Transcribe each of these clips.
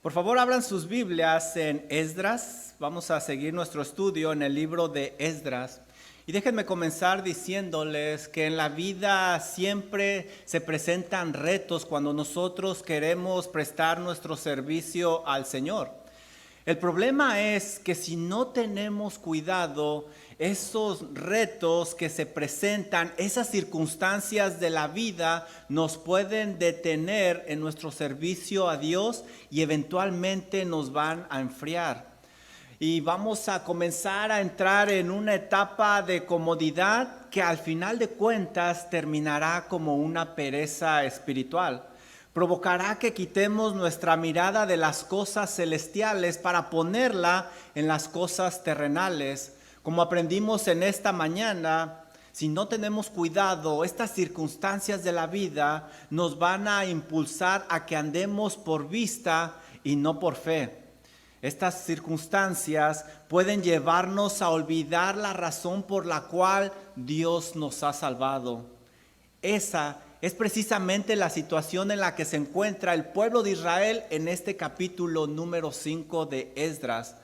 Por favor, abran sus Biblias en Esdras. Vamos a seguir nuestro estudio en el libro de Esdras. Y déjenme comenzar diciéndoles que en la vida siempre se presentan retos cuando nosotros queremos prestar nuestro servicio al Señor. El problema es que si no tenemos cuidado, esos retos que se presentan, esas circunstancias de la vida nos pueden detener en nuestro servicio a Dios y eventualmente nos van a enfriar. Y vamos a comenzar a entrar en una etapa de comodidad que al final de cuentas terminará como una pereza espiritual. Provocará que quitemos nuestra mirada de las cosas celestiales para ponerla en las cosas terrenales. Como aprendimos en esta mañana, si no tenemos cuidado, estas circunstancias de la vida nos van a impulsar a que andemos por vista y no por fe. Estas circunstancias pueden llevarnos a olvidar la razón por la cual Dios nos ha salvado. Esa es precisamente la situación en la que se encuentra el pueblo de Israel en este capítulo número 5 de Esdras.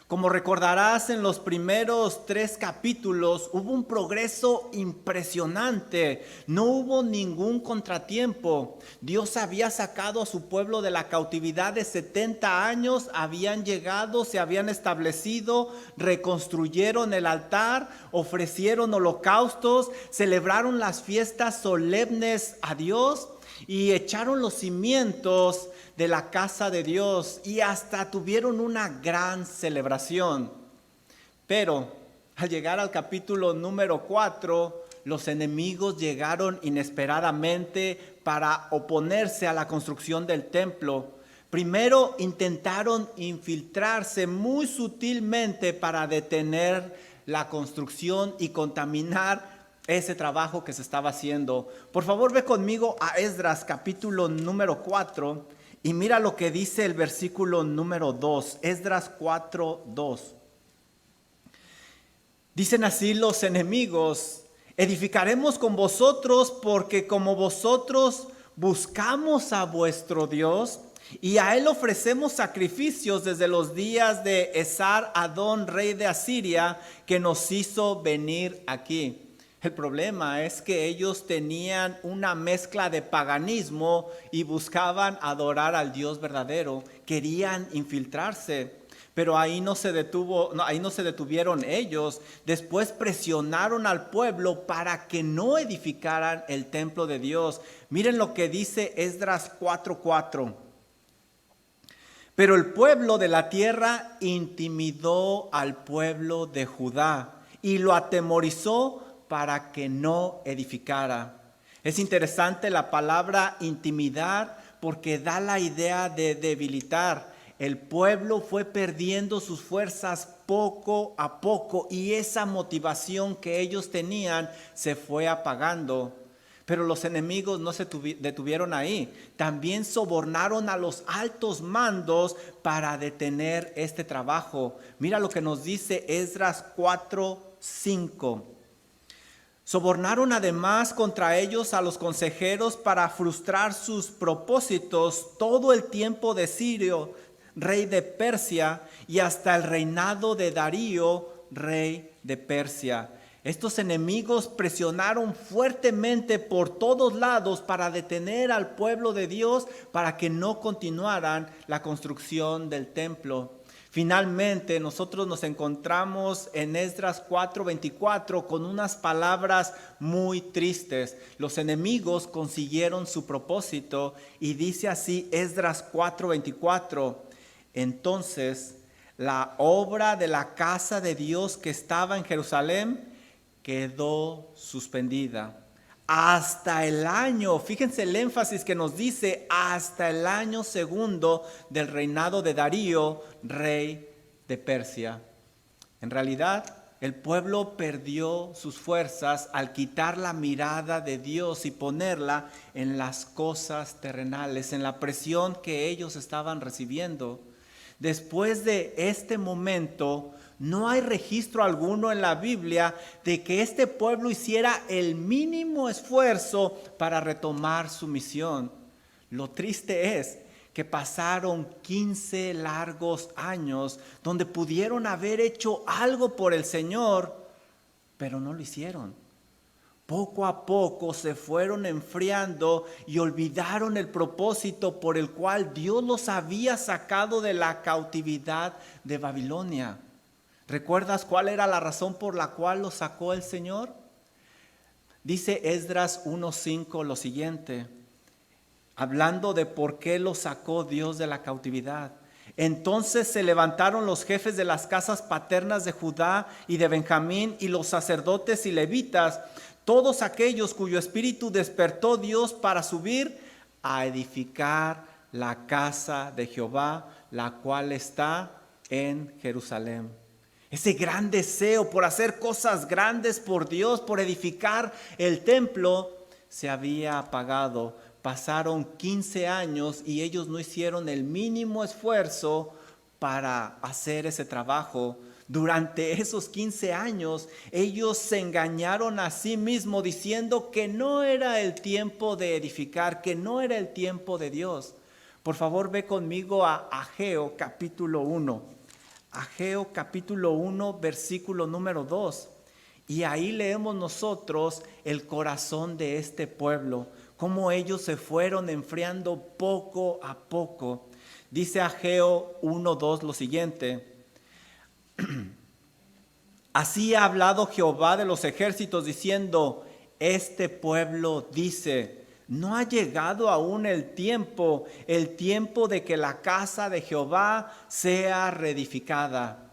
Como recordarás, en los primeros 3 capítulos hubo un progreso impresionante. No hubo ningún contratiempo. Dios había sacado a su pueblo de la cautividad de 70 años. Habían llegado, se habían establecido, reconstruyeron el altar, ofrecieron holocaustos, celebraron las fiestas solemnes a Dios y echaron los cimientos de la casa de Dios y hasta tuvieron una gran celebración. Pero al llegar al capítulo número 4, los enemigos llegaron inesperadamente para oponerse a la construcción del templo. Primero intentaron infiltrarse muy sutilmente para detener la construcción y contaminar ese trabajo que se estaba haciendo. Por favor, ve conmigo a Esdras capítulo número 4 y mira lo que dice el versículo número 2, Esdras 4:2. Dicen así los enemigos: edificaremos con vosotros porque como vosotros buscamos a vuestro Dios y a él ofrecemos sacrificios desde los días de Esar-Adón, rey de Asiria, que nos hizo venir aquí. El problema es que ellos tenían una mezcla de paganismo y buscaban adorar al Dios verdadero. Querían infiltrarse, pero ahí no se detuvieron ellos. Después presionaron al pueblo para que no edificaran el templo de Dios. Miren lo que dice Esdras 4:4. Pero el pueblo de la tierra intimidó al pueblo de Judá y lo atemorizó para que no edificara. Es interesante la palabra intimidar porque da la idea de debilitar. El pueblo fue perdiendo sus fuerzas poco a poco y esa motivación que ellos tenían se fue apagando. Pero los enemigos no se detuvieron ahí. También sobornaron a los altos mandos para detener este trabajo. Mira lo que nos dice Esdras 4:5. Sobornaron además contra ellos a los consejeros para frustrar sus propósitos todo el tiempo de Cirio, rey de Persia, y hasta el reinado de Darío, rey de Persia. Estos enemigos presionaron fuertemente por todos lados para detener al pueblo de Dios para que no continuaran la construcción del templo. Finalmente, nosotros nos encontramos en Esdras 4:24 con unas palabras muy tristes. Los enemigos consiguieron su propósito y dice así Esdras 4:24. Entonces, la obra de la casa de Dios que estaba en Jerusalén quedó suspendida. Hasta el año, fíjense el énfasis que nos dice, hasta el año segundo del reinado de Darío, rey de Persia. En realidad, el pueblo perdió sus fuerzas al quitar la mirada de Dios y ponerla en las cosas terrenales, en la presión que ellos estaban recibiendo. Después de este momento, no hay registro alguno en la Biblia de que este pueblo hiciera el mínimo esfuerzo para retomar su misión. Lo triste es que pasaron 15 largos años donde pudieron haber hecho algo por el Señor, pero no lo hicieron. Poco a poco se fueron enfriando y olvidaron el propósito por el cual Dios los había sacado de la cautividad de Babilonia. ¿Recuerdas cuál era la razón por la cual los sacó el Señor? Dice Esdras 1:5 lo siguiente, hablando de por qué los sacó Dios de la cautividad. Entonces se levantaron los jefes de las casas paternas de Judá y de Benjamín y los sacerdotes y levitas, todos aquellos cuyo espíritu despertó Dios para subir a edificar la casa de Jehová, la cual está en Jerusalén. Ese gran deseo por hacer cosas grandes por Dios, por edificar el templo, se había apagado. Pasaron 15 años y ellos no hicieron el mínimo esfuerzo para hacer ese trabajo. Durante esos 15 años, ellos se engañaron a sí mismos diciendo que no era el tiempo de edificar, que no era el tiempo de Dios. Por favor, ve conmigo a Ageo capítulo 1. Ageo capítulo 1, versículo número 2. Y ahí leemos nosotros el corazón de este pueblo, cómo ellos se fueron enfriando poco a poco. Dice Ageo 1:2 lo siguiente. Así ha hablado Jehová de los ejércitos diciendo, este pueblo dice, no ha llegado aún el tiempo de que la casa de Jehová sea reedificada.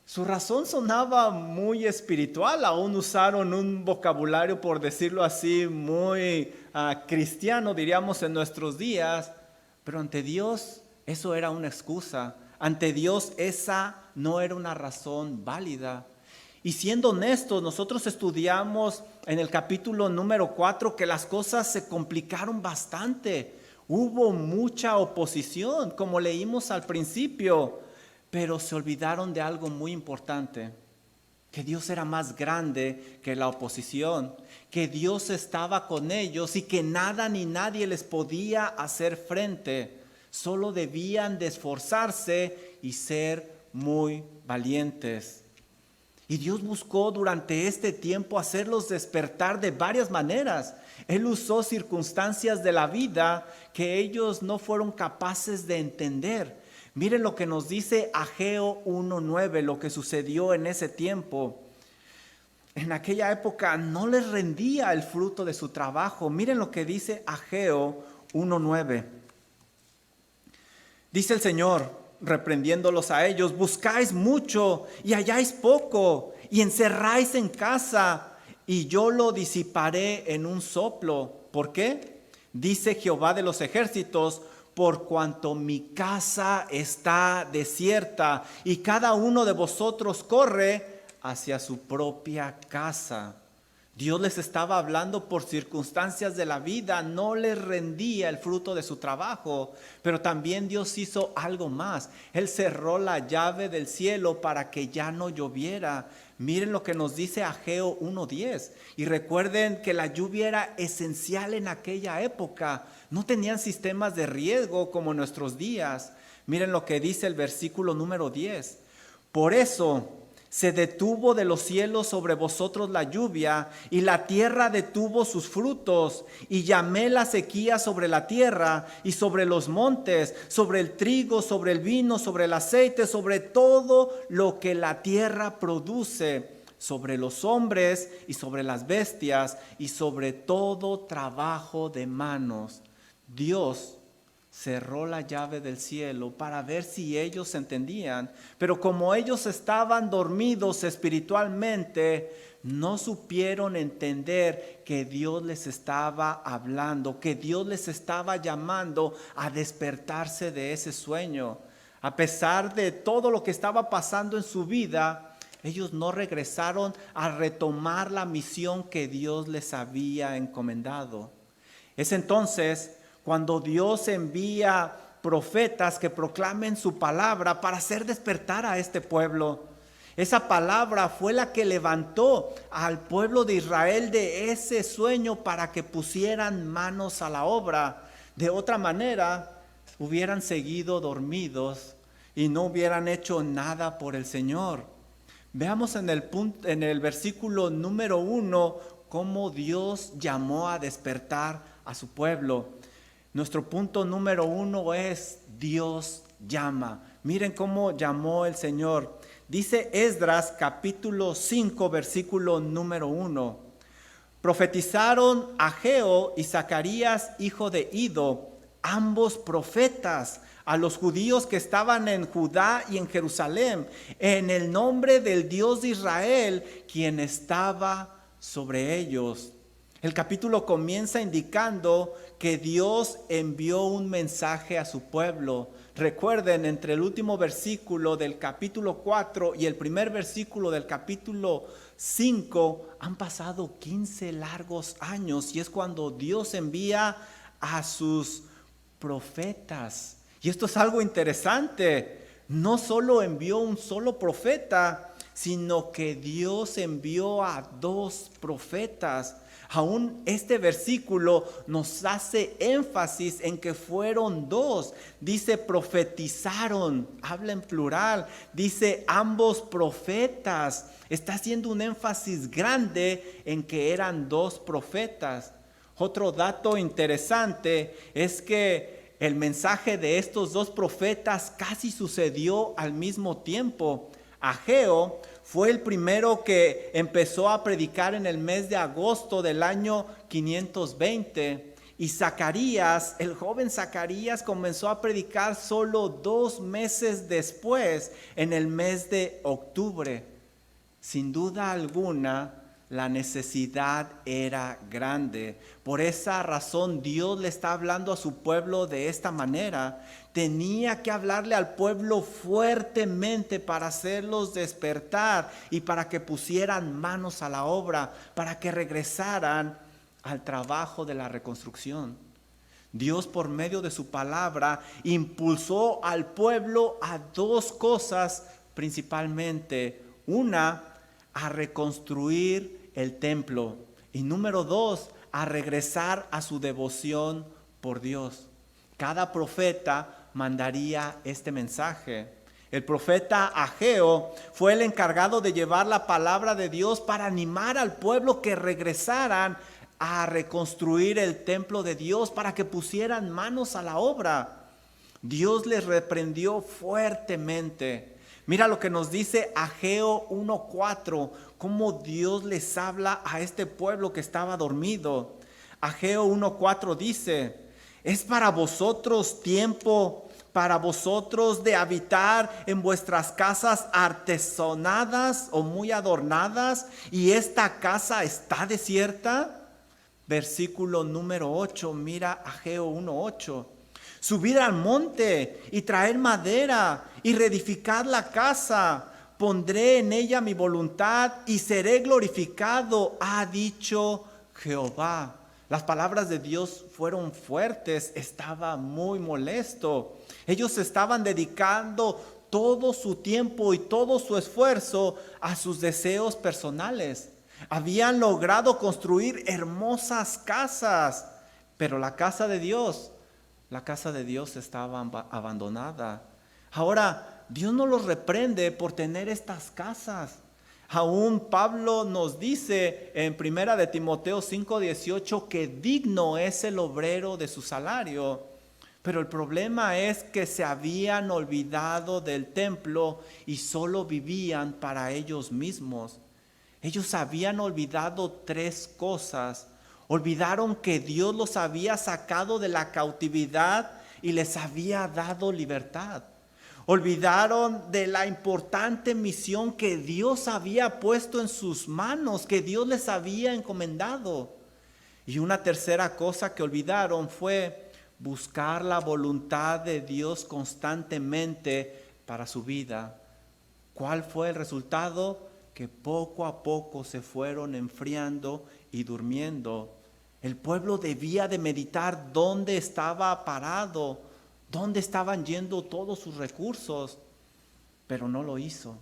Su razón sonaba muy espiritual, aún usaron un vocabulario, por decirlo así, muy cristiano, diríamos en nuestros días, pero ante Dios eso era una excusa, ante Dios esa no era una razón válida. Y siendo honestos, nosotros estudiamos en el capítulo número 4 que las cosas se complicaron bastante, hubo mucha oposición, como leímos al principio. Pero se olvidaron de algo muy importante, que Dios era más grande que la oposición, que Dios estaba con ellos y que nada ni nadie les podía hacer frente. Solo debían de esforzarse y ser muy valientes. Y Dios buscó durante este tiempo hacerlos despertar de varias maneras. Él usó circunstancias de la vida que ellos no fueron capaces de entender. Miren lo que nos dice Ageo 1:9, lo que sucedió en ese tiempo. En aquella época no les rendía el fruto de su trabajo. Miren lo que dice Ageo 1:9. Dice el Señor, reprendiéndolos a ellos, buscáis mucho y halláis poco, y encerráis en casa, y yo lo disiparé en un soplo. ¿Por qué? Dice Jehová de los ejércitos, por cuanto mi casa está desierta y cada uno de vosotros corre hacia su propia casa. Dios les estaba hablando por circunstancias de la vida, no les rendía el fruto de su trabajo, pero también Dios hizo algo más. Él cerró la llave del cielo para que ya no lloviera. Miren lo que nos dice Ageo 1:10. Y recuerden que la lluvia era esencial en aquella época. No tenían sistemas de riego como en nuestros días. Miren lo que dice el versículo número 10. Por eso se detuvo de los cielos sobre vosotros la lluvia, y la tierra detuvo sus frutos, y llamé la sequía sobre la tierra y sobre los montes, sobre el trigo, sobre el vino, sobre el aceite, sobre todo lo que la tierra produce, sobre los hombres y sobre las bestias, y sobre todo trabajo de manos. Dios cerró la llave del cielo para ver si ellos entendían, pero como ellos estaban dormidos espiritualmente, no supieron entender que Dios les estaba hablando, que Dios les estaba llamando a despertarse de ese sueño. A pesar de todo lo que estaba pasando en su vida, ellos no regresaron a retomar la misión que Dios les había encomendado. Es entonces cuando Dios envía profetas que proclamen su palabra para hacer despertar a este pueblo. Esa palabra fue la que levantó al pueblo de Israel de ese sueño para que pusieran manos a la obra. De otra manera, hubieran seguido dormidos y no hubieran hecho nada por el Señor. Veamos en el versículo número 1 cómo Dios llamó a despertar a su pueblo. Nuestro punto número 1 es Dios llama. Miren cómo llamó el Señor. Dice Esdras capítulo 5 versículo número 1. Profetizaron Ageo y Zacarías hijo de Ido, ambos profetas, a los judíos que estaban en Judá y en Jerusalén, en el nombre del Dios de Israel, quien estaba sobre ellos. El capítulo comienza indicando que Dios envió un mensaje a su pueblo. Recuerden, entre el último versículo del capítulo 4 y el primer versículo del capítulo 5 han pasado 15 largos años y es cuando Dios envía a sus profetas. Y esto es algo interesante. No solo envió un solo profeta, sino que Dios envió a 2 profetas. Aún este versículo nos hace énfasis en que fueron 2. Dice profetizaron, habla en plural. Dice ambos profetas. Está haciendo un énfasis grande en que eran 2 profetas. Otro dato interesante es que el mensaje de estos 2 profetas casi sucedió al mismo tiempo. Ageo fue el primero que empezó a predicar en el mes de agosto del año 520. Y Zacarías, el joven Zacarías, comenzó a predicar solo 2 meses después, en el mes de octubre. Sin duda alguna, la necesidad era grande. Por esa razón Dios le está hablando a su pueblo de esta manera. Tenía que hablarle al pueblo fuertemente para hacerlos despertar y para que pusieran manos a la obra, para que regresaran al trabajo de la reconstrucción. Dios, por medio de su palabra, impulsó al pueblo a 2 cosas principalmente. Una, a reconstruir el templo. Y número 2, a regresar a su devoción por Dios. Cada profeta mandaría este mensaje. El profeta Ageo fue el encargado de llevar la palabra de Dios para animar al pueblo que regresaran a reconstruir el templo de Dios, para que pusieran manos a la obra. Dios les reprendió fuertemente. Mira lo que nos dice Ageo 1:4, cómo Dios les habla a este pueblo que estaba dormido. Ageo 1:4 dice: es para vosotros tiempo, para vosotros de habitar en vuestras casas artesonadas o muy adornadas, y esta casa está desierta. Versículo número 8, mira Ageo 1:8. Subid al monte y traer madera y reedificad la casa. Pondré en ella mi voluntad y seré glorificado, ha dicho Jehová. Las palabras de Dios fueron fuertes, estaba muy molesto. Ellos estaban dedicando todo su tiempo y todo su esfuerzo a sus deseos personales. Habían logrado construir hermosas casas, pero la casa de Dios estaba abandonada. Ahora, Dios no los reprende por tener estas casas. Aún Pablo nos dice en 1 de Timoteo 5:18 que digno es el obrero de su salario. Pero el problema es que se habían olvidado del templo y solo vivían para ellos mismos. Ellos habían olvidado 3 cosas. Olvidaron que Dios los había sacado de la cautividad y les había dado libertad. Olvidaron de la importante misión que Dios había puesto en sus manos, que Dios les había encomendado. Y una tercera cosa que olvidaron fue buscar la voluntad de Dios constantemente para su vida. ¿Cuál fue el resultado? Que poco a poco se fueron enfriando y durmiendo. El pueblo debía de meditar dónde estaba parado, dónde estaban yendo todos sus recursos, pero no lo hizo.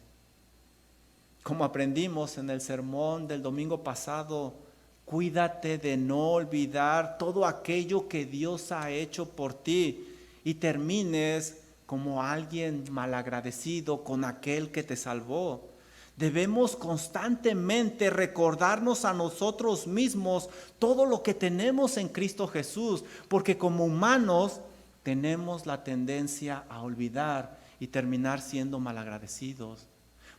Como aprendimos en el sermón del domingo pasado, cuídate de no olvidar todo aquello que Dios ha hecho por ti y termines como alguien malagradecido con aquel que te salvó. Debemos constantemente recordarnos a nosotros mismos todo lo que tenemos en Cristo Jesús, porque como humanos tenemos la tendencia a olvidar y terminar siendo malagradecidos.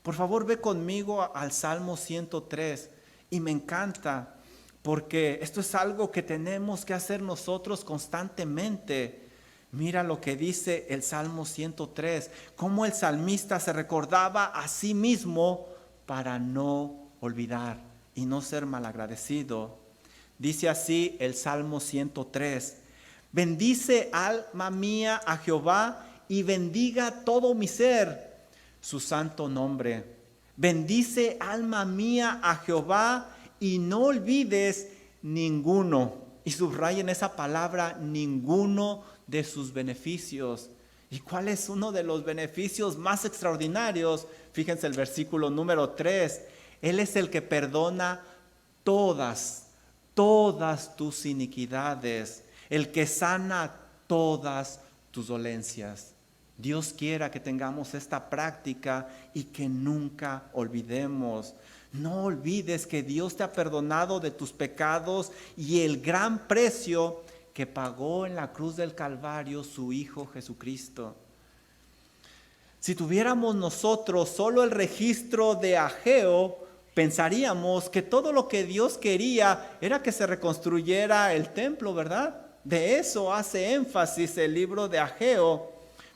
Por favor, ve conmigo al Salmo 103 y me encanta porque esto es algo que tenemos que hacer nosotros constantemente. Mira lo que dice el Salmo 103, cómo el salmista se recordaba a sí mismo para no olvidar y no ser malagradecido. Dice así el Salmo 103, bendice alma mía a Jehová y bendiga todo mi ser su santo nombre. Bendice alma mía a Jehová y no olvides ninguno. Y subrayen esa palabra, ninguno de sus beneficios. ¿Y cuál es uno de los beneficios más extraordinarios? Fíjense el versículo número 3. Él es el que perdona todas tus iniquidades, el que sana todas tus dolencias. Dios quiera que tengamos esta práctica y que nunca olvidemos. No olvides que Dios te ha perdonado de tus pecados y el gran precio que pagó en la cruz del Calvario su Hijo Jesucristo. Si tuviéramos nosotros solo el registro de Ageo, pensaríamos que todo lo que Dios quería era que se reconstruyera el templo, ¿verdad? De eso hace énfasis el libro de Ageo.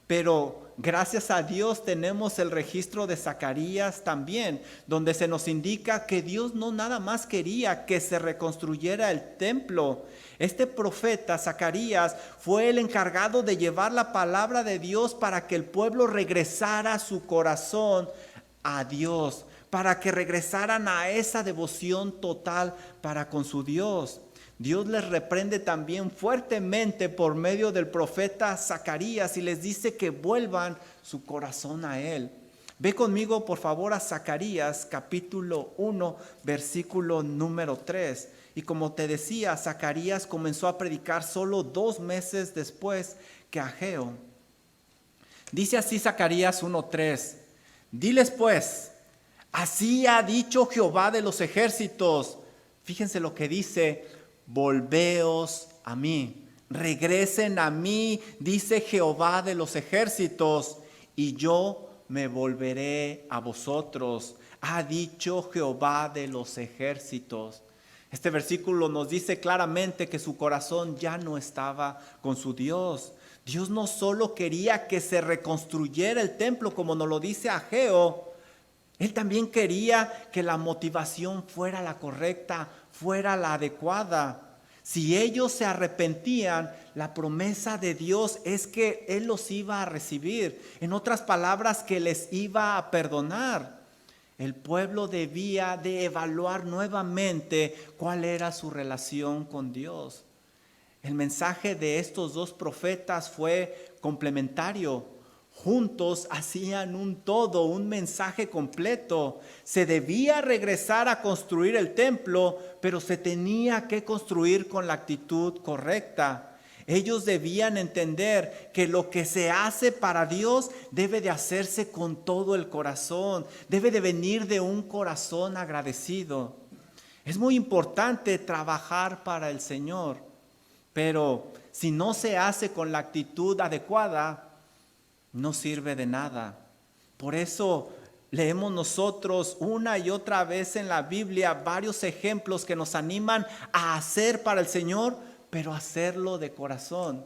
Pero gracias a Dios tenemos el registro de Zacarías también, donde se nos indica que Dios no nada más quería que se reconstruyera el templo. Este profeta Zacarías fue el encargado de llevar la palabra de Dios para que el pueblo regresara su corazón a Dios, para que regresaran a esa devoción total para con su Dios. Dios les reprende también fuertemente por medio del profeta Zacarías y les dice que vuelvan su corazón a Él. Ve conmigo por favor a Zacarías capítulo 1 versículo número 3. Y como te decía, Zacarías comenzó a predicar solo 2 meses después que Ageo. Dice así Zacarías 1:3. Diles pues, así ha dicho Jehová de los ejércitos. Fíjense lo que dice. Volveos a mí, regresen a mí, dice Jehová de los ejércitos, y yo me volveré a vosotros, ha dicho Jehová de los ejércitos. Este versículo nos dice claramente que su corazón ya no estaba con su Dios. Dios no solo quería que se reconstruyera el templo, como nos lo dice Ageo, Él también quería que la motivación fuera la correcta, fuera la adecuada. Si ellos se arrepentían, la promesa de Dios es que Él los iba a recibir. En otras palabras, que les iba a perdonar. El pueblo debía de evaluar nuevamente cuál era su relación con Dios. El mensaje de estos 2 profetas fue complementario. Juntos hacían un todo, un mensaje completo. Se debía regresar a construir el templo, pero se tenía que construir con la actitud correcta. Ellos debían entender que lo que se hace para Dios debe de hacerse con todo el corazón, debe de venir de un corazón agradecido. Es muy importante trabajar para el Señor, pero si no se hace con la actitud adecuada, no sirve de nada. Por eso leemos nosotros una y otra vez en la Biblia varios ejemplos que nos animan a hacer para el Señor, pero hacerlo de corazón.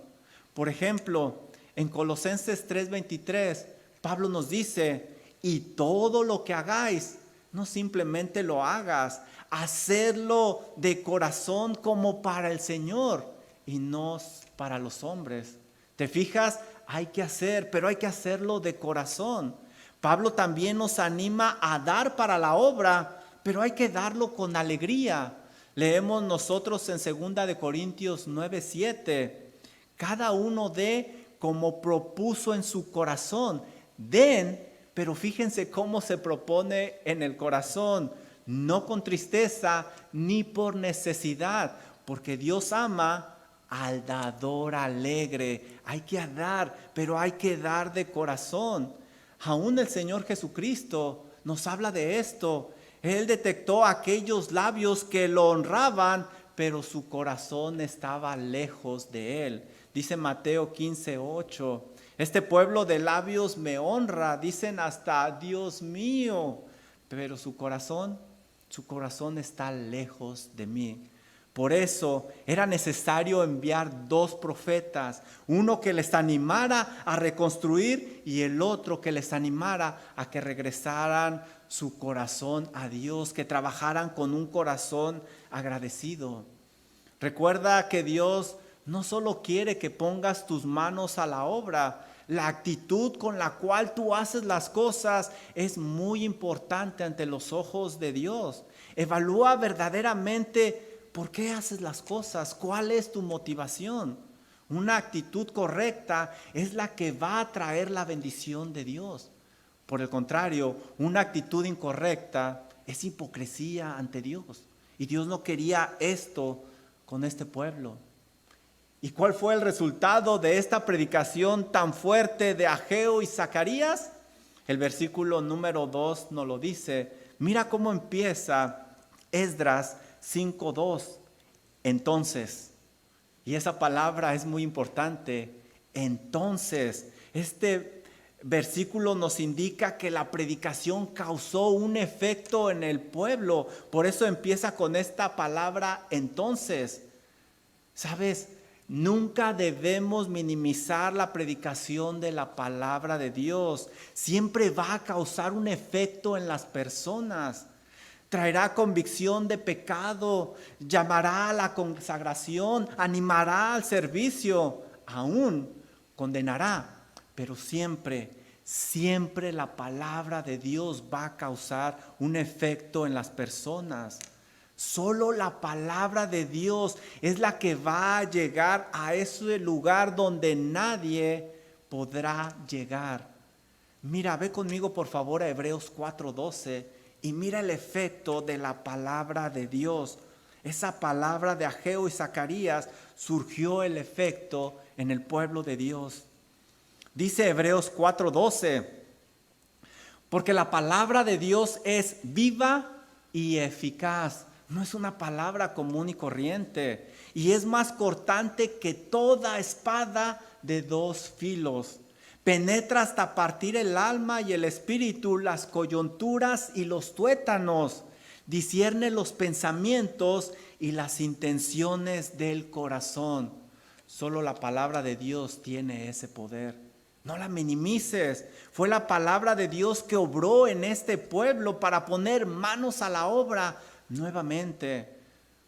Por ejemplo, en Colosenses 3:23, Pablo nos dice, y todo lo que hagáis, no simplemente lo hagas, hacerlo de corazón como para el Señor y no para los hombres. ¿Te fijas? Hay que hacer, pero hay que hacerlo de corazón. Pablo también nos anima a dar para la obra, pero hay que darlo con alegría. Leemos nosotros en 2 de Corintios 9:7. Cada uno dé como propuso en su corazón. Den, pero fíjense cómo se propone en el corazón. No con tristeza ni por necesidad, porque Dios ama al dador alegre. Hay que dar, pero hay que dar de corazón. Aún el Señor Jesucristo nos habla de esto. Él detectó aquellos labios que lo honraban, pero su corazón estaba lejos de Él. Dice Mateo 15:8, este pueblo de labios me honra, dicen hasta Dios mío, pero su corazón está lejos de mí. Por eso era necesario enviar 2 profetas, uno que les animara a reconstruir y el otro que les animara a que regresaran su corazón a Dios, que trabajaran con un corazón agradecido. Recuerda que Dios no solo quiere que pongas tus manos a la obra, la actitud con la cual tú haces las cosas es muy importante ante los ojos de Dios. Evalúa verdaderamente por qué haces las cosas, cuál es tu motivación. Una actitud correcta es la que va a traer la bendición de Dios. Por el contrario, una actitud incorrecta es hipocresía ante Dios. Y Dios no quería esto con este pueblo. ¿Y cuál fue el resultado de esta predicación tan fuerte de Ageo y Zacarías? El versículo número 2 nos lo dice. Mira cómo empieza Esdras 5:2. Entonces, y esa palabra es muy importante, entonces, este versículo nos indica que la predicación causó un efecto en el pueblo. Por eso empieza con esta palabra entonces. ¿Sabes? Nunca debemos minimizar la predicación de la palabra de Dios. Siempre va a causar un efecto en las personas. Traerá convicción de pecado, llamará a la consagración, animará al servicio, aún condenará. Pero siempre la palabra de Dios va a causar un efecto en las personas. Solo la palabra de Dios es la que va a llegar a ese lugar donde nadie podrá llegar. Mira, ve conmigo por favor a Hebreos 4:12 y mira el efecto de la palabra de Dios. Esa palabra de Ageo y Zacarías surgió el efecto en el pueblo de Dios. Dice Hebreos 4:12, porque la palabra de Dios es viva y eficaz. No es una palabra común y corriente. Y es más cortante que toda espada de 2 filos. Penetra hasta partir el alma y el espíritu, las coyunturas y los tuétanos. Discierne los pensamientos y las intenciones del corazón. Solo la palabra de Dios tiene ese poder. No la minimices. Fue la palabra de Dios que obró en este pueblo para poner manos a la obra nuevamente.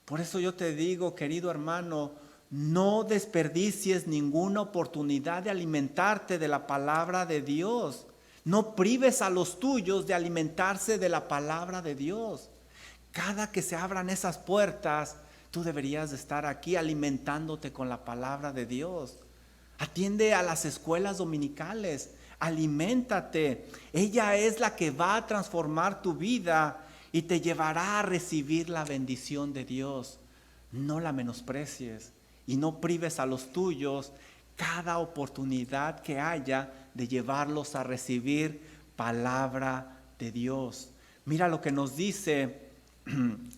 Por eso yo te digo, querido hermano, no desperdicies ninguna oportunidad de alimentarte de la palabra de Dios. No prives a los tuyos de alimentarse de la palabra de Dios. Cada que se abran esas puertas, tú deberías de estar aquí alimentándote con la palabra de Dios. Atiende a las escuelas dominicales, aliméntate. Ella es la que va a transformar tu vida y te llevará a recibir la bendición de Dios. No la menosprecies y no prives a los tuyos cada oportunidad que haya de llevarlos a recibir palabra de Dios. Mira lo que nos dice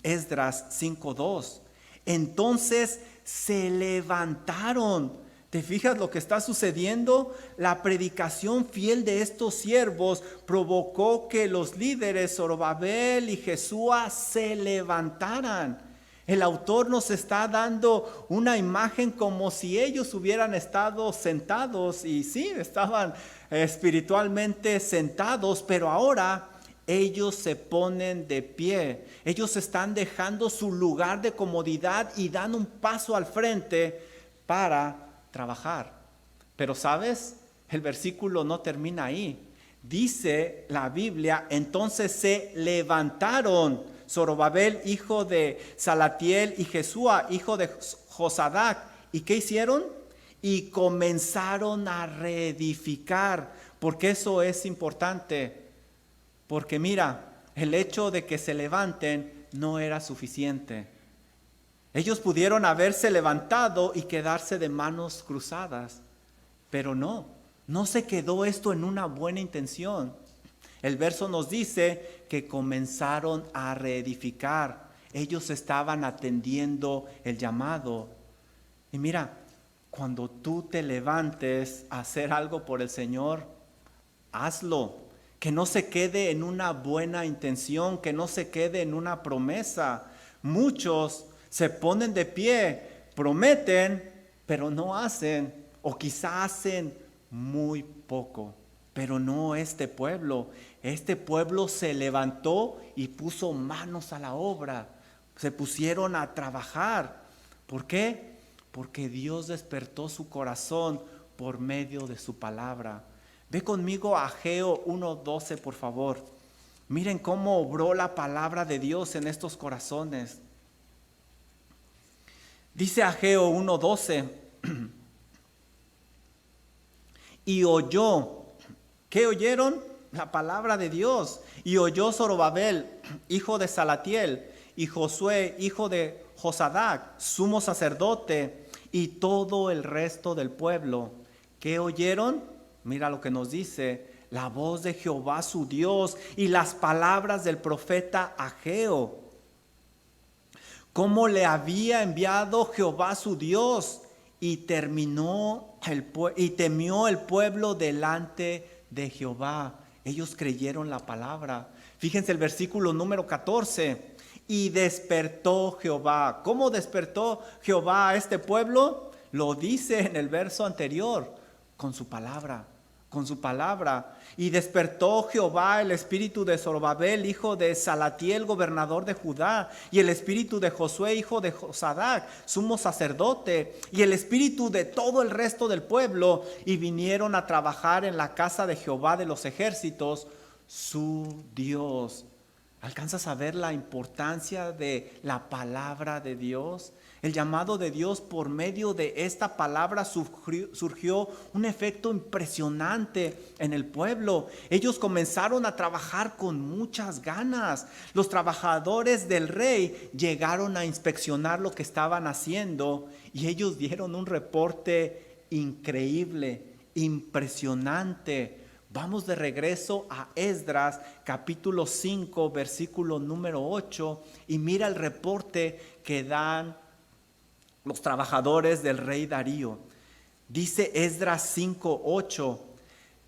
Esdras 5:2. Entonces se levantaron. ¿Te fijas lo que está sucediendo? La predicación fiel de estos siervos provocó que los líderes Zorobabel y Jesúa se levantaran. El autor nos está dando una imagen como si ellos hubieran estado sentados, y sí, estaban espiritualmente sentados, pero ahora ellos se ponen de pie. Ellos están dejando su lugar de comodidad y dan un paso al frente para trabajar. Pero ¿sabes? El versículo no termina ahí. Dice la Biblia, entonces se levantaron Zorobabel, hijo de Salatiel, y Jesúa, hijo de Josadac. ¿Y qué hicieron? Y comenzaron a reedificar. Porque eso es importante. Porque mira, el hecho de que se levanten no era suficiente. Ellos pudieron haberse levantado y quedarse de manos cruzadas, pero no se quedó esto en una buena intención. El verso nos dice que comenzaron a reedificar. Ellos estaban atendiendo el llamado. Y mira, cuando tú te levantes a hacer algo por el Señor, hazlo. Que no se quede en una buena intención, que no se quede en una promesa. Muchos se ponen de pie, prometen, pero no hacen, o quizá hacen muy poco. Pero no este pueblo. Este pueblo se levantó y puso manos a la obra. Se pusieron a trabajar. ¿Por qué? Porque Dios despertó su corazón por medio de su palabra. Ve conmigo a Ageo 1:12, por favor. Miren cómo obró la palabra de Dios en estos corazones. Dice Ageo 1:12, y oyó. ¿Qué oyeron? La palabra de Dios. Y oyó Zorobabel, hijo de Salatiel, y Josué, hijo de Josadac, sumo sacerdote, y todo el resto del pueblo. ¿Qué oyeron? Mira lo que nos dice: la voz de Jehová su Dios y las palabras del profeta Ageo. Cómo le había enviado Jehová su Dios, y temió el pueblo delante de Jehová. Ellos creyeron la palabra. Fíjense el versículo número 14. Y despertó Jehová. ¿Cómo despertó Jehová a este pueblo? Lo dice en el verso anterior, con su palabra. Con su palabra. Y despertó Jehová el espíritu de Zorobabel, hijo de Salatiel, gobernador de Judá, y el espíritu de Josué, hijo de Josadac, sumo sacerdote, y el espíritu de todo el resto del pueblo, y vinieron a trabajar en la casa de Jehová de los ejércitos, su Dios. ¿Alcanzas a ver la importancia de la palabra de Dios? El llamado de Dios por medio de esta palabra surgió un efecto impresionante en el pueblo. Ellos comenzaron a trabajar con muchas ganas. Los trabajadores del rey llegaron a inspeccionar lo que estaban haciendo y ellos dieron un reporte increíble, impresionante. Vamos de regreso a Esdras, capítulo 5, versículo número 8, y mira el reporte que dan los trabajadores del rey Darío. Dice Esdras 5:8,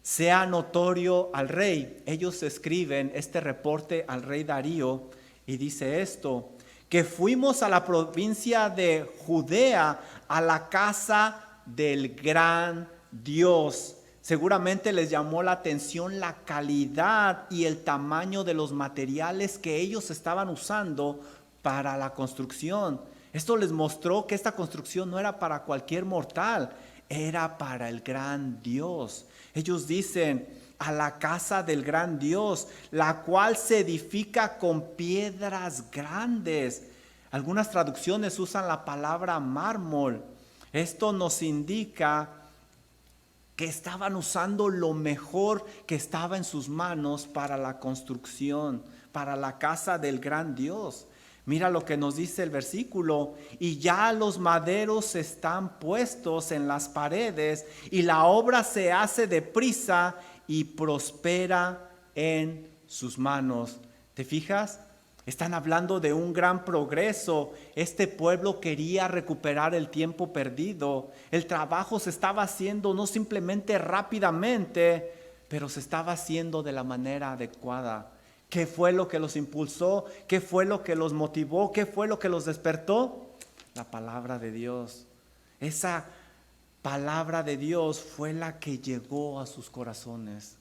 sea notorio al rey. Ellos escriben este reporte al rey Darío y dice esto: que fuimos a la provincia de Judea, a la casa del gran Dios. Seguramente les llamó la atención la calidad y el tamaño de los materiales que ellos estaban usando para la construcción. Esto les mostró que esta construcción no era para cualquier mortal, era para el gran Dios. Ellos dicen: a la casa del gran Dios, la cual se edifica con piedras grandes. Algunas traducciones usan la palabra mármol. Esto nos indica que estaban usando lo mejor que estaba en sus manos para la construcción, para la casa del gran Dios. Mira lo que nos dice el versículo: y ya los maderos están puestos en las paredes, y la obra se hace deprisa y prospera en sus manos. ¿Te fijas? Están hablando de un gran progreso. Este pueblo quería recuperar el tiempo perdido. El trabajo se estaba haciendo no simplemente rápidamente, pero se estaba haciendo de la manera adecuada. ¿Qué fue lo que los impulsó? ¿Qué fue lo que los motivó? ¿Qué fue lo que los despertó? La palabra de Dios. Esa palabra de Dios fue la que llegó a sus corazones.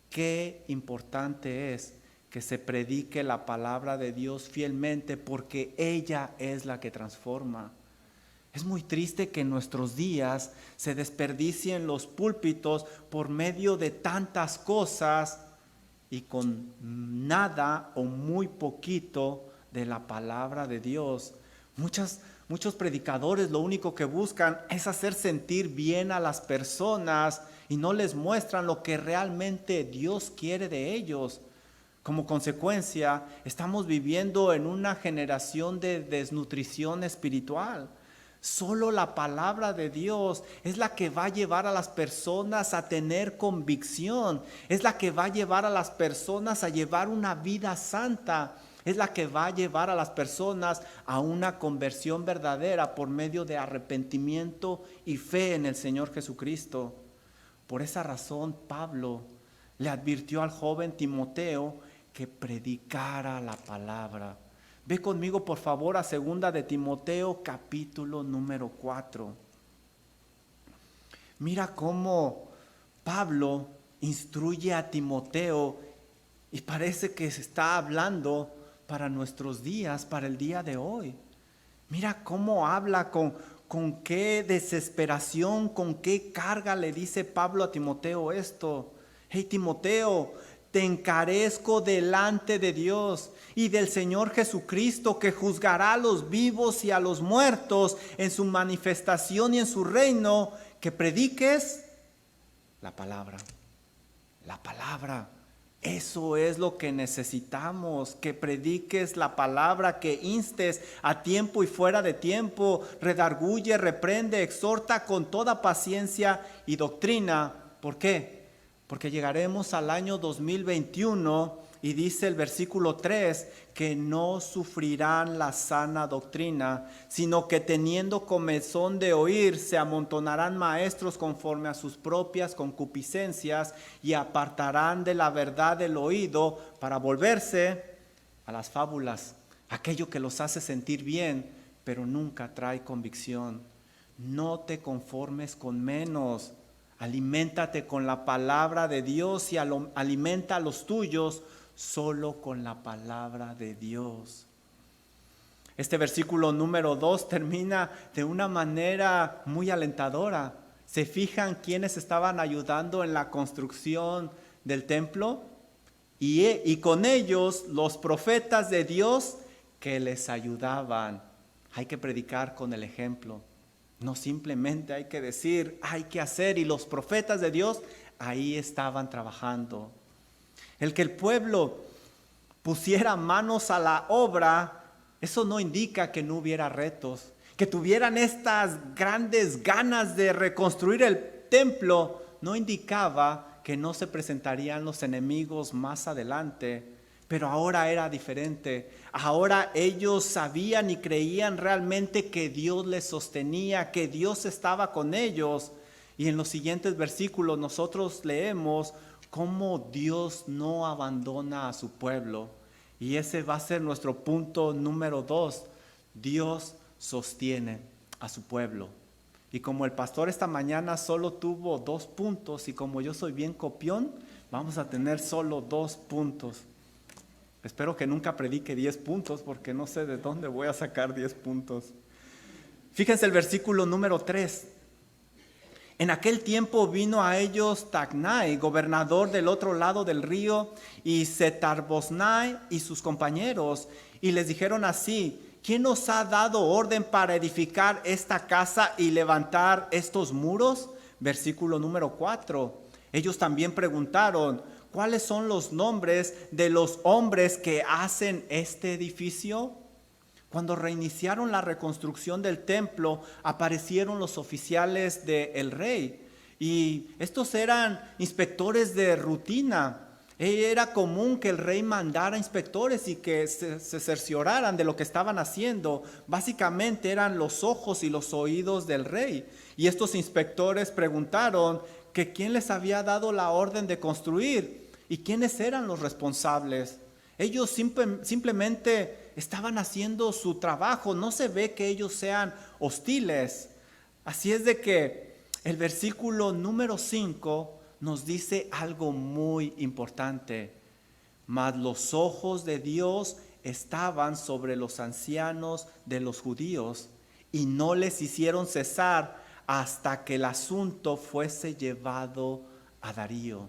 Qué importante es que se predique la palabra de Dios fielmente, porque ella es la que transforma. Es muy triste que en nuestros días se desperdicien los púlpitos por medio de tantas cosas y con nada o muy poquito de la palabra de Dios. Muchos predicadores lo único que buscan es hacer sentir bien a las personas y no les muestran lo que realmente Dios quiere de ellos. Como consecuencia, estamos viviendo en una generación de desnutrición espiritual. Solo la palabra de Dios es la que va a llevar a las personas a tener convicción, es la que va a llevar a las personas a llevar una vida santa, es la que va a llevar a las personas a una conversión verdadera por medio de arrepentimiento y fe en el Señor Jesucristo. Por esa razón, Pablo le advirtió al joven Timoteo que predicara la palabra. Ve conmigo por favor a 2 de Timoteo capítulo número 4. Mira cómo Pablo instruye a Timoteo y parece que se está hablando para nuestros días, para el día de hoy. Mira cómo habla, con qué desesperación, con qué carga le dice Pablo a Timoteo esto. Hey Timoteo, te encarezco delante de Dios y del Señor Jesucristo, que juzgará a los vivos y a los muertos en su manifestación y en su reino, que prediques la palabra. La palabra. Eso es lo que necesitamos, que prediques la palabra, que instes a tiempo y fuera de tiempo, redarguye, reprende, exhorta con toda paciencia y doctrina. ¿Por qué? Porque llegaremos al año 2021 y dice el versículo 3 que no sufrirán la sana doctrina, sino que teniendo comezón de oír, se amontonarán maestros conforme a sus propias concupiscencias y apartarán de la verdad el oído para volverse a las fábulas, aquello que los hace sentir bien, pero nunca trae convicción. No te conformes con menos. Aliméntate con la palabra de Dios y alimenta a los tuyos solo con la palabra de Dios. Este versículo número 2 termina de una manera muy alentadora. ¿Se fijan quiénes estaban ayudando en la construcción del templo? Y con ellos los profetas de Dios que les ayudaban. Hay que predicar con el ejemplo. No simplemente hay que decir, hay que hacer, y los profetas de Dios ahí estaban trabajando. El que el pueblo pusiera manos a la obra, eso no indica que no hubiera retos, que tuvieran estas grandes ganas de reconstruir el templo, no indicaba que no se presentarían los enemigos más adelante. Pero ahora era diferente. Ahora ellos sabían y creían realmente que Dios les sostenía, que Dios estaba con ellos. Y en los siguientes versículos nosotros leemos cómo Dios no abandona a su pueblo. Y ese va a ser nuestro punto número 2. Dios sostiene a su pueblo. Y como el pastor esta mañana solo tuvo 2 puntos, y como yo soy bien copión, vamos a tener solo 2 puntos. Espero que nunca predique 10 puntos porque no sé de dónde voy a sacar 10 puntos. Fíjense el versículo número 3. En aquel tiempo vino a ellos Tacnai, gobernador del otro lado del río, y Setar-Boznai y sus compañeros, y les dijeron así: ¿quién nos ha dado orden para edificar esta casa y levantar estos muros? Versículo número 4. Ellos también preguntaron: ¿cuáles son los nombres de los hombres que hacen este edificio? Cuando reiniciaron la reconstrucción del templo, aparecieron los oficiales del rey. Y estos eran inspectores de rutina. Era común que el rey mandara inspectores y que se cercioraran de lo que estaban haciendo. Básicamente eran los ojos y los oídos del rey. Y estos inspectores preguntaron que quién les había dado la orden de construir. ¿Y quiénes eran los responsables? Ellos simplemente estaban haciendo su trabajo. No se ve que ellos sean hostiles. Así es de que el versículo número 5 nos dice algo muy importante. Mas los ojos de Dios estaban sobre los ancianos de los judíos y no les hicieron cesar hasta que el asunto fuese llevado a Darío.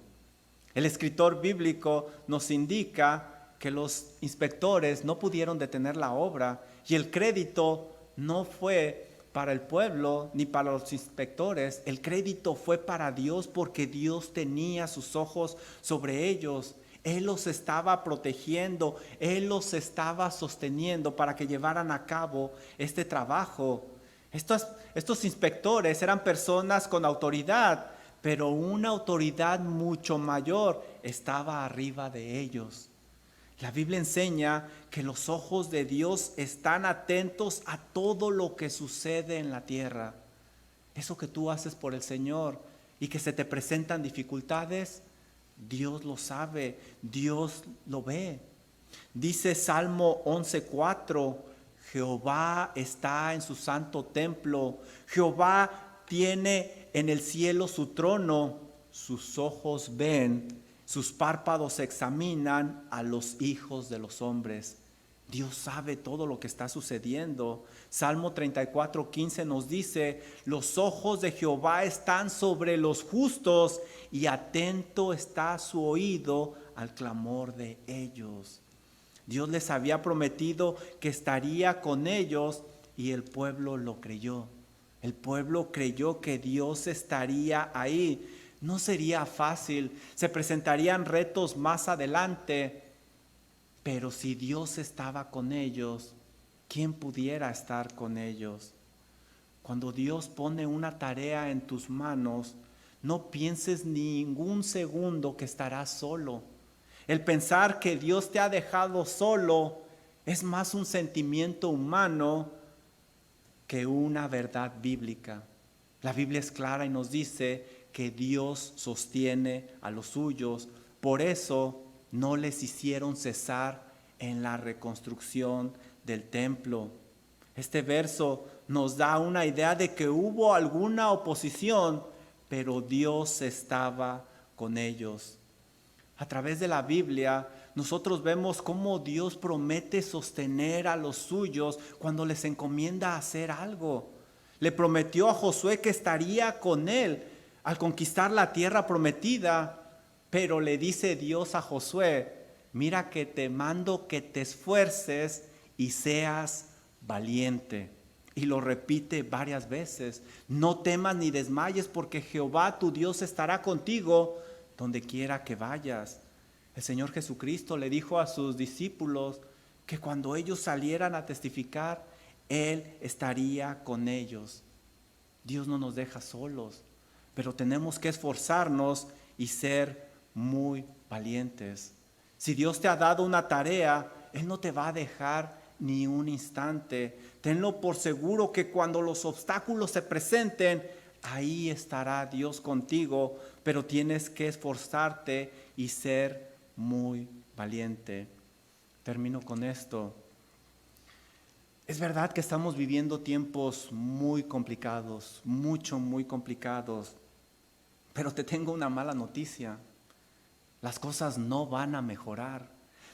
El escritor bíblico nos indica que los inspectores no pudieron detener la obra y el crédito no fue para el pueblo ni para los inspectores. El crédito fue para Dios porque Dios tenía sus ojos sobre ellos. Él los estaba protegiendo, Él los estaba sosteniendo para que llevaran a cabo este trabajo. Estos inspectores eran personas con autoridad, pero una autoridad mucho mayor estaba arriba de ellos. La Biblia enseña que los ojos de Dios están atentos a todo lo que sucede en la tierra. Eso que tú haces por el Señor y que se te presentan dificultades, Dios lo sabe, Dios lo ve. Dice Salmo 11:4, Jehová está en su santo templo, Jehová tiene en el cielo su trono, sus ojos ven, sus párpados examinan a los hijos de los hombres. Dios sabe todo lo que está sucediendo. Salmo 34:15 nos dice, los ojos de Jehová están sobre los justos y atento está su oído al clamor de ellos. Dios les había prometido que estaría con ellos y el pueblo lo creyó. El pueblo creyó que Dios estaría ahí. No sería fácil, se presentarían retos más adelante, pero si Dios estaba con ellos, ¿quién pudiera estar con ellos? Cuando Dios pone una tarea en tus manos, no pienses ningún segundo que estarás solo. El pensar que Dios te ha dejado solo es más un sentimiento humano que una verdad bíblica. La Biblia es clara y nos dice que Dios sostiene a los suyos. Por eso no les hicieron cesar en la reconstrucción del templo. Este verso nos da una idea de que hubo alguna oposición, pero Dios estaba con ellos. A través de la Biblia, nosotros vemos cómo Dios promete sostener a los suyos cuando les encomienda hacer algo. Le prometió a Josué que estaría con él al conquistar la tierra prometida, pero le dice Dios a Josué, mira que te mando que te esfuerces y seas valiente. Y lo repite varias veces, no temas ni desmayes porque Jehová tu Dios estará contigo donde quiera que vayas. El Señor Jesucristo le dijo a sus discípulos que cuando ellos salieran a testificar, Él estaría con ellos. Dios no nos deja solos, pero tenemos que esforzarnos y ser muy valientes. Si Dios te ha dado una tarea, Él no te va a dejar ni un instante. Tenlo por seguro que cuando los obstáculos se presenten, ahí estará Dios contigo, pero tienes que esforzarte y ser muy valiente. Termino con esto. Es verdad que estamos viviendo tiempos muy complicados, muy complicados, pero te tengo una mala noticia. Las cosas no van a mejorar.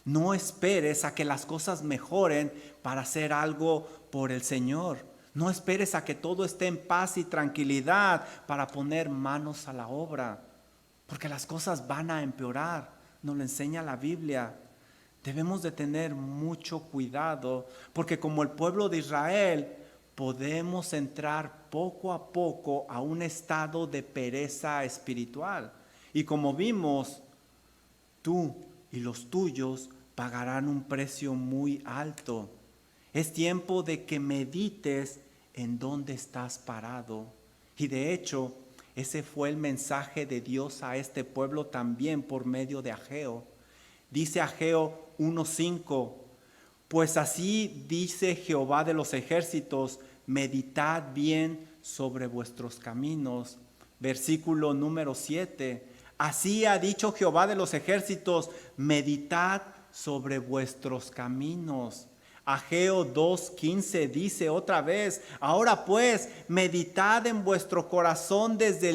No esperes a que las cosas mejoren para hacer algo por el Señor. No esperes a que todo esté en paz y tranquilidad para poner manos a la obra, porque las cosas van a empeorar. Nos lo enseña la Biblia. Debemos de tener mucho cuidado, porque como el pueblo de Israel, podemos entrar poco a poco a un estado de pereza espiritual. Y como vimos, tú y los tuyos pagarán un precio muy alto. Es tiempo de que medites en dónde estás parado. Y de hecho, ese fue el mensaje de Dios a este pueblo también por medio de Ageo. Dice Ageo 1:5, pues así dice Jehová de los ejércitos, meditad bien sobre vuestros caminos. Versículo número 7, así ha dicho Jehová de los ejércitos, meditad sobre vuestros caminos. Ageo 2:15 dice otra vez, ahora pues, meditad en vuestro corazón desde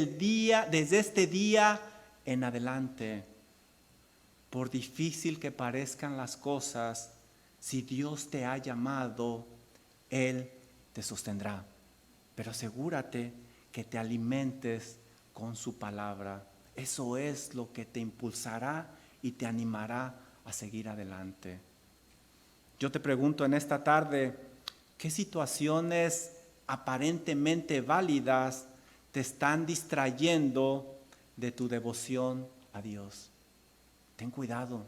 este día en adelante. Por difícil que parezcan las cosas, si Dios te ha llamado, Él te sostendrá. Pero asegúrate que te alimentes con su palabra. Eso es lo que te impulsará y te animará a seguir adelante. Yo te pregunto en esta tarde, ¿qué situaciones aparentemente válidas te están distrayendo de tu devoción a Dios? ten cuidado,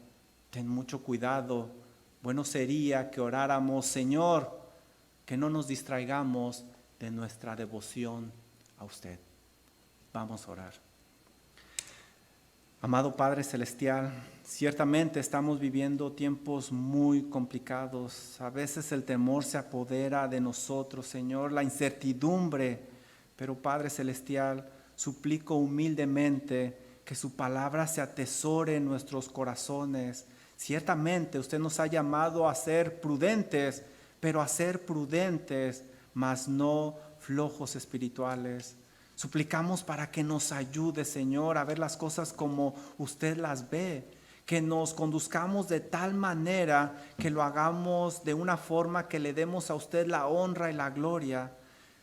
ten mucho cuidado. Bueno sería que oráramos, Señor, que no nos distraigamos de nuestra devoción a usted. Vamos a orar. Amado Padre Celestial, ciertamente estamos viviendo tiempos muy complicados. A veces el temor se apodera de nosotros, Señor, la incertidumbre. Pero Padre Celestial, suplico humildemente que su palabra se atesore en nuestros corazones. Ciertamente usted nos ha llamado a ser prudentes, pero a ser prudentes, mas no flojos espirituales. Suplicamos para que nos ayude, Señor, a ver las cosas como usted las ve, que nos conduzcamos de tal manera que lo hagamos de una forma que le demos a usted la honra y la gloria.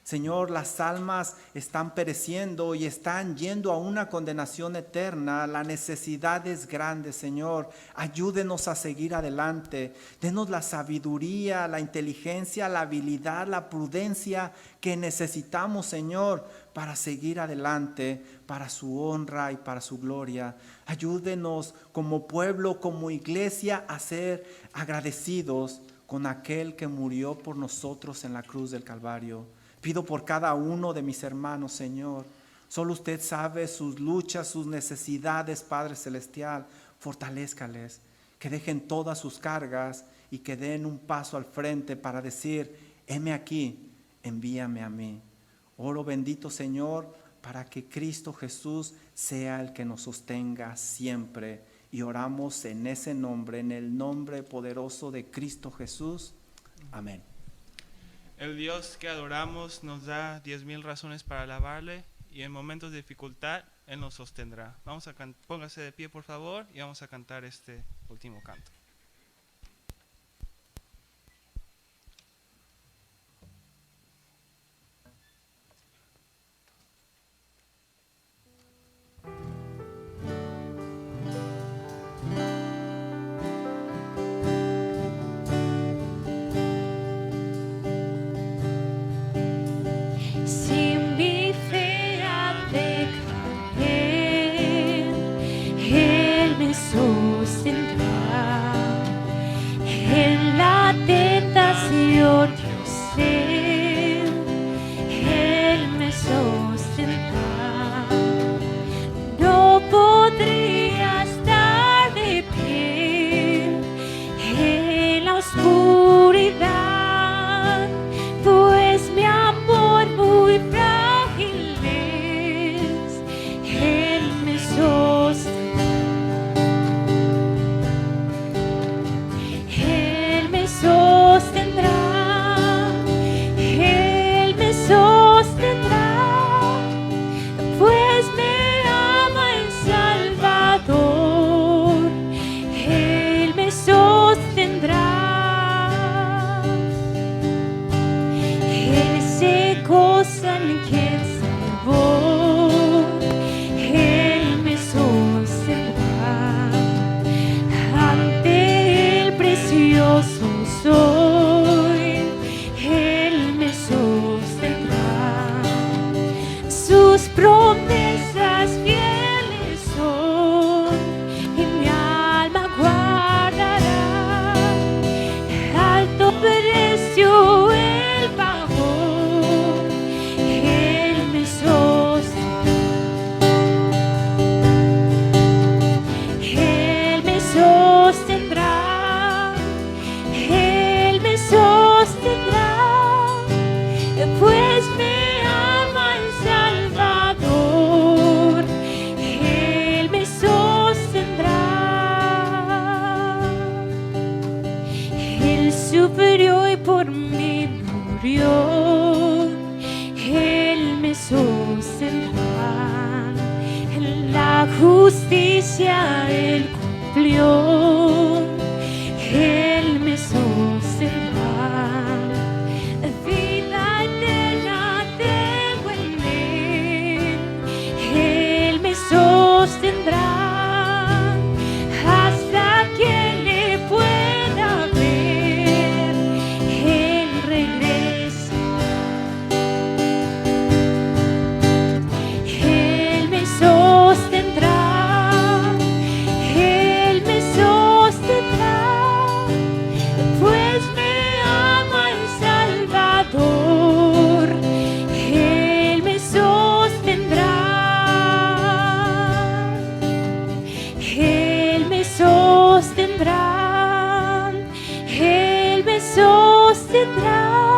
Señor, las almas están pereciendo y están yendo a una condenación eterna. La necesidad es grande, Señor. Ayúdenos a seguir adelante. Denos la sabiduría, la inteligencia, la habilidad, la prudencia que necesitamos, Señor, para seguir adelante, para su honra y para su gloria. Ayúdenos como pueblo, como iglesia, a ser agradecidos con aquel que murió por nosotros en la cruz del Calvario. Pido por cada uno de mis hermanos, Señor. Solo usted sabe sus luchas, sus necesidades, Padre Celestial. Fortalézcales, que dejen todas sus cargas y que den un paso al frente para decir, heme aquí, envíame a mí. Oro, bendito Señor, para que Cristo Jesús sea el que nos sostenga siempre. Y oramos en ese nombre, en el nombre poderoso de Cristo Jesús. Amén. El Dios que adoramos nos da 10,000 razones para alabarle y en momentos de dificultad Él nos sostendrá. Póngase de pie, por favor, y vamos a cantar este último canto. justicia Él cumplió, Él me sostendrá. Vida eterna tengo en Él, Él me sostendrá hasta que le pueda ver. Él regresa, Él me sostendrá, Él tendrá